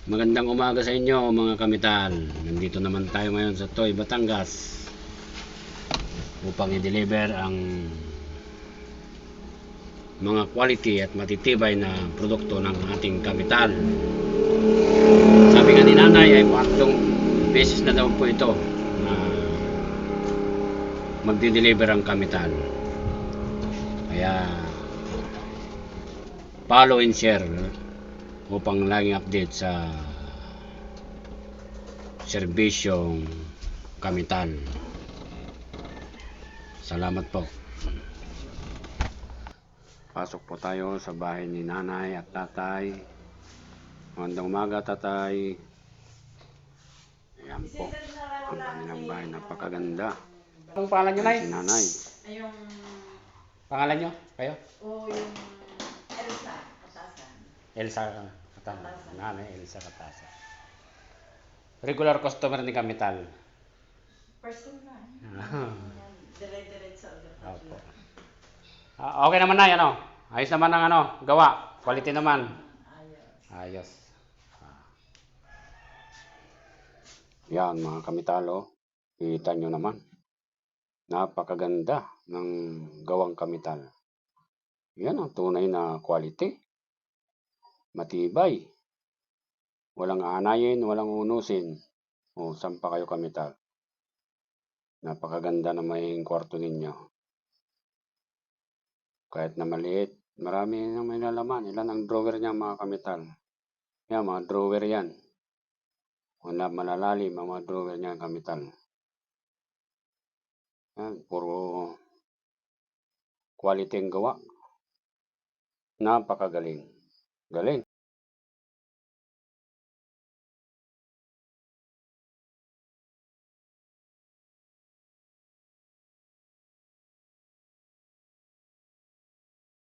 Magandang umaga sa inyo mga kamital. Nandito naman tayo ngayon sa Toy, Batangas upang i-deliver ang mga quality at matitibay na produkto ng ating kamital. Sabi nga ni nanay ay 4 beses na daw po ito na magdi-deliver ang kamital. Kaya follow and share upang laging update sa serbisyong kamital. Salamat po. Pasok po tayo sa bahay ni nanay at tatay. Magandang umaga, tatay. Ayan po ang kanilang bahay, napakaganda. Anong pangalan nyo, nay? Si nanay. Yung... Pangalan nyo? Kayo? O yung Elsa Katasan. Elsa Katasan. Nanay Elsa Katasan. Regular customer ni Kamital. Personal. Dire-diretso ulit. Opo. Okay naman na, ano? Ayos naman ang ano, gawa. Quality naman. Ayos. Yan mga kamitalo, kita nyo naman. Napakaganda ng gawang kamital. Yan ang tunay na quality. Matibay. Walang aanayin, walang unusin. O, saan pa kayo kamital? Napakaganda na may kwarto ninyo. Kahit na maliit, marami na may lalaman. Ilan ang drawer niya mga kamital? Yan, mga drawer yan. Wala malalalim ang mga drawer niya kamital. Yan, puro quality ang gawa. Napakagaling. Galing.